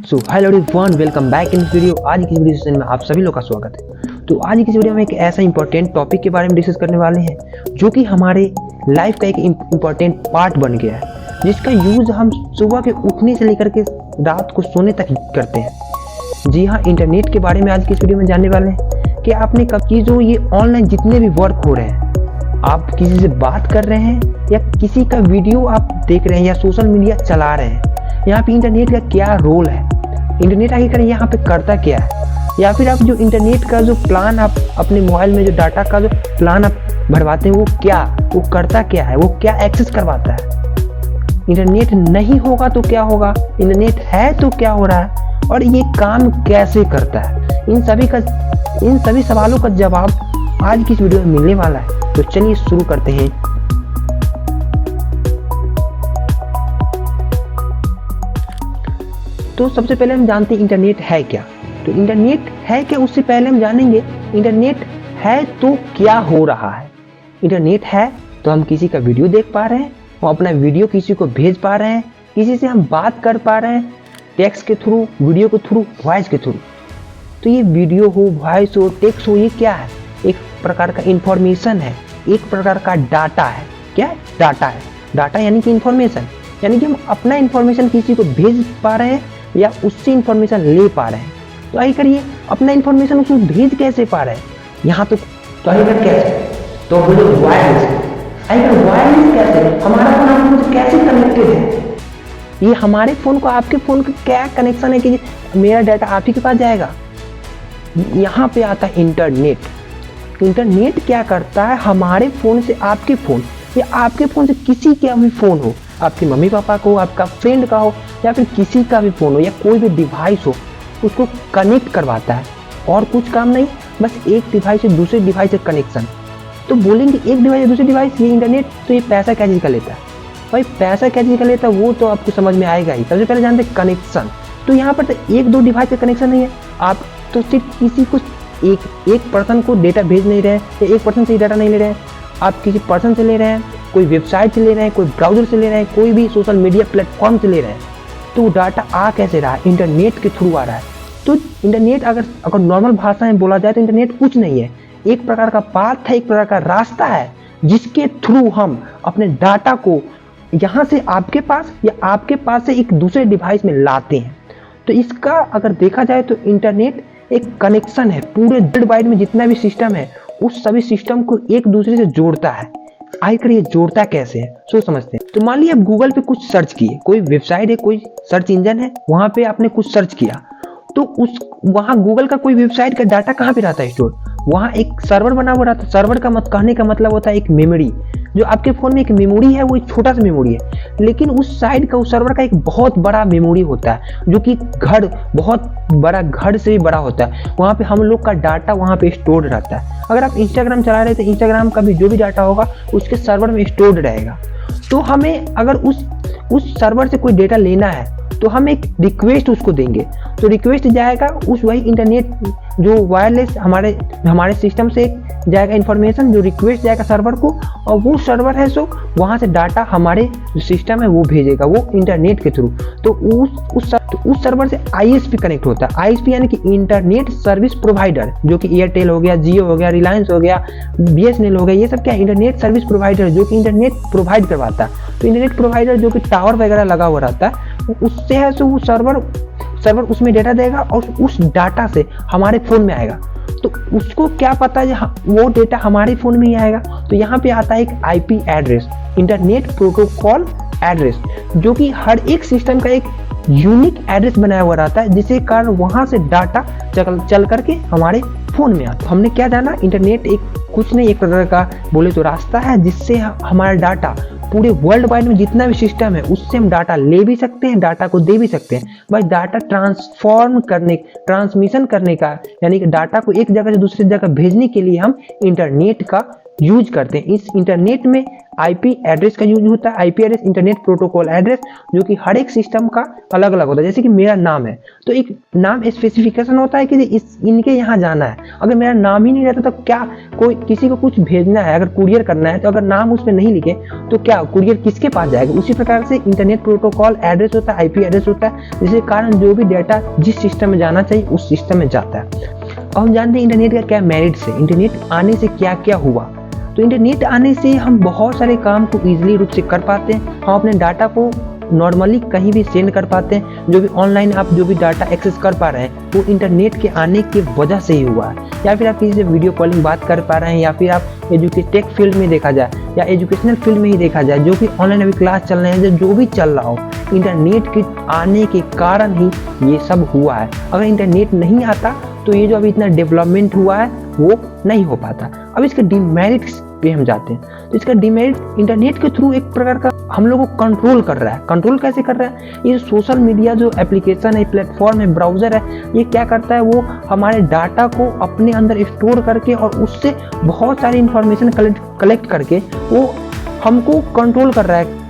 So hello everyone, welcome back in video. आज की video session में आप सभी लोग का स्वागत है। तो आज की वीडियो में एक ऐसा इंपॉर्टेंट टॉपिक के बारे में डिस्कस करने वाले हैं जो कि हमारे लाइफ का एक इंपॉर्टेंट पार्ट बन गया है, जिसका यूज हम सुबह के उठने से लेकर के रात को सोने तक करते हैं। जी हाँ, इंटरनेट के बारे में आज की इस वीडियो में जानने वाले हैं कि आपने कब की जो ये ऑनलाइन जितने भी वर्क हो रहे हैं, आप किसी से बात कर रहे हैं या किसी का वीडियो आप देख रहे हैं या सोशल मीडिया चला रहे हैं, यहाँ पे इंटरनेट का क्या रोल है, इंटरनेट आखिर यहाँ पे करता क्या है, या फिर आप जो इंटरनेट का जो प्लान आप अपने मोबाइल में जो डाटा का जो प्लान आप भरवाते हैं वो करता क्या है, वो क्या एक्सेस करवाता है। इंटरनेट नहीं होगा तो क्या होगा, इंटरनेट है तो क्या हो रहा है और ये काम कैसे करता है, इन सभी सवालों का जवाब आज की इस वीडियो में मिलने वाला है। तो चलिए शुरू करते हैं। तो सबसे पहले हम जानते हैं इंटरनेट है क्या। तो इंटरनेट है क्या, उससे पहले हम जानेंगे इंटरनेट है तो क्या हो रहा है। इंटरनेट है तो हम किसी का वीडियो देख पा रहे हैं, हम अपना वीडियो किसी को भेज पा रहे हैं, किसी से हम बात कर पा रहे हैं, टेक्स्ट के थ्रू, वीडियो के थ्रू, वॉइस के थ्रू। तो ये वीडियो हो, वॉइस हो, टेक्स्ट हो, ये क्या है, एक प्रकार का इंफॉर्मेशन है, एक प्रकार का डाटा है। क्या है? डाटा है। डाटा यानी कि इंफॉर्मेशन, यानी कि हम अपना इंफॉर्मेशन किसी को भेज पा रहे हैं या उससे इंफॉर्मेशन ले पा रहे हैं। तो आइए करिए, अपना इंफॉर्मेशन उसको भेज कैसे पा रहे हैं यहाँ तो आइए कर कैसे, तो बोलो वायरलेस। आइए वायरलेस कैसे, हमारा फोन आपको कैसे कनेक्टेड है, ये हमारे फोन को आपके फोन का क्या कनेक्शन है कि मेरा डाटा आप ही के पास जाएगा। यहाँ पे आता है इंटरनेट। इंटरनेट क्या करता है, हमारे फोन से आपके फोन या आपके फोन से किसी का भी फोन हो, आपके मम्मी पापा को, आपका फ्रेंड का हो या फिर किसी का भी फोन हो या कोई भी डिवाइस हो, उसको कनेक्ट करवाता है। और कुछ काम नहीं, बस एक डिवाइस से दूसरे डिवाइस से कनेक्शन। तो बोलेंगे एक डिवाइस से दूसरे डिवाइस, ये इंटरनेट, तो ये पैसा क्या चीज़ का लेता है भाई, पैसा क्या चीज़ का लेता है वो तो आपको समझ में आएगा ही। सबसे पहले जानते हैं कनेक्शन। तो यहाँ पर तो एक दो डिवाइस का कनेक्शन नहीं है, आप तो सिर्फ किसी को एक पर्सन को डेटा भेज नहीं रहे हैं या एक पर्सन से डाटा नहीं ले रहे हैं, आप किसी पर्सन से ले रहे हैं, कोई वेबसाइट से ले रहे हैं, कोई ब्राउजर से ले रहे हैं, कोई भी सोशल मीडिया प्लेटफॉर्म से ले रहे हैं। तो डाटा आ कैसे रहा है, इंटरनेट के थ्रू आ रहा है। तो इंटरनेट अगर नॉर्मल भाषा में बोला जाए तो इंटरनेट कुछ नहीं है, एक प्रकार का पाथ है, एक प्रकार का रास्ता है जिसके थ्रू हम अपने डाटा को यहाँ से आपके पास या आपके पास से एक दूसरे डिवाइस में लाते हैं। तो इसका अगर देखा जाए तो इंटरनेट एक कनेक्शन है, पूरे वर्ल्ड वाइड में जितना भी सिस्टम है उस सभी सिस्टम को एक दूसरे से जोड़ता है। आखिर ये जोड़ता कैसे है, सो समझते हैं। तो मान लीजिए आप गूगल पे कुछ सर्च किए, कोई वेबसाइट है, कोई सर्च इंजन है, वहां पे आपने कुछ सर्च किया, तो वहां गूगल का कोई वेबसाइट का डाटा कहाँ पे रहता है स्टोर, वहां एक सर्वर बना हुआ रहता है। सर्वर का कहने का मतलब होता है एक मेमोरी, जो आपके फोन में एक मेमोरी है वो एक छोटा सा मेमोरी है, लेकिन उस साइड का, उस सर्वर का एक बहुत बड़ा मेमोरी होता है जो कि बहुत बड़ा घर से भी बड़ा होता है। वहाँ पे हम लोग का डाटा वहाँ पे स्टोर्ड रहता है। अगर आप इंस्टाग्राम चला रहे तो इंस्टाग्राम का भी जो भी डाटा होगा उसके सर्वर में स्टोर्ड रहेगा। तो हमें अगर उस सर्वर से कोई डेटा लेना है तो हम एक रिक्वेस्ट उसको देंगे, तो रिक्वेस्ट जाएगा उस वही इंटरनेट जो वायरलेस हमारे सिस्टम से जाएगा इंफॉर्मेशन, जो रिक्वेस्ट जाएगा सर्वर को, और वो सर्वर है सो वहाँ से डाटा हमारे जो सिस्टम है वो भेजेगा, वो इंटरनेट के थ्रू। तो उस सर्वर से आईएसपी कनेक्ट होता है। आईएसपी यानी कि इंटरनेट सर्विस प्रोवाइडर, जो कि एयरटेल हो गया, जियो हो गया, रिलायंस हो गया, बीएसएनएल हो गया, ये सब क्या है, इंटरनेट सर्विस प्रोवाइडर जो कि इंटरनेट प्रोवाइड करवाता है। तो इंटरनेट प्रोवाइडर जो कि टावर वगैरह लगा हुआ रहता है, उससे है सो वो सर्वर उसमें डेटा देगा और उस डाटा से हमारे फोन में आएगा। तो उसको क्या पता है वो डेटा हमारे फोन में ही आएगा। तो यहाँ पे आता है एक IP address, internet protocol address, जो कि हर एक सिस्टम का एक यूनिक एड्रेस बनाया हुआ रहता है, जिसके कारण वहां से डाटा चल करके हमारे फोन में आता है। हमने क्या जाना, इंटरनेट कुछ नहीं, एक प्रकार का बोले तो रास्ता है जिससे हमारा डाटा पूरे वर्ल्ड वाइड में जितना भी सिस्टम है उससे हम डाटा ले भी सकते हैं, डाटा को दे भी सकते हैं। बस डाटा ट्रांसमिशन करने का, यानी कि डाटा को एक जगह से दूसरी जगह भेजने के लिए हम इंटरनेट का यूज करते हैं। इस इंटरनेट में आईपी एड्रेस का यूज होता है। IP address internet protocol address, जो कि हर एक सिस्टम का अलग अलग होता है। जैसे कि मेरा नाम है तो एक नाम स्पेसिफिकेशन होता है कि इनके यहाँ जाना है। अगर मेरा नाम ही नहीं रहता तो क्या कोई किसी को कुछ भेजना है, अगर कुरियर करना है तो अगर नाम उसमें नहीं लिखे तो क्या कुरियर किसके पास जाएगा। उसी प्रकार से इंटरनेट प्रोटोकॉल एड्रेस होता है, आईपी एड्रेस होता है, जिसके कारण जो भी डेटा जिस सिस्टम में जाना चाहिए उस सिस्टम में जाता है। अब हम जानते हैं इंटरनेट का क्या मेरिट्स है, इंटरनेट आने से क्या क्या हुआ। तो इंटरनेट आने से हम बहुत सारे काम को ईजिली रूप से कर पाते हैं। हम अपने डाटा को नॉर्मली कहीं भी सेंड कर पाते हैं। जो भी ऑनलाइन आप जो भी डाटा एक्सेस कर पा रहे हैं वो इंटरनेट के आने की वजह से ही हुआ है। या फिर आप किसी से वीडियो कॉलिंग बात कर पा रहे हैं, या फिर आप टेक फील्ड में देखा जाए या एजुकेशनल फील्ड में ही देखा जाए, जो कि ऑनलाइन अभी क्लास चल रहे हैं, जो भी चल रहा हो, इंटरनेट के आने के कारण ही ये सब हुआ है। अगर इंटरनेट नहीं आता तो ये जो अभी इतना डेवलपमेंट हुआ है वो नहीं हो पाता। अब इसके डिमेरिट्स पे हम जाते हैं। तो इसका डिमेरिट इंटरनेट के थ्रू एक प्रकार का हम लोगों को कंट्रोल कर रहा है। कंट्रोल कैसे कर रहा है? ये सोशल मीडिया जो एप्लीकेशन है, प्लेटफॉर्म है, ब्राउजर है, ये क्या करता है, वो हमारे डाटा को अपने अंदर स्टोर करके और उससे बहुत सारी इंफॉर्मेशन कलेक्ट करके वो हमको कंट्रोल कर रहा है।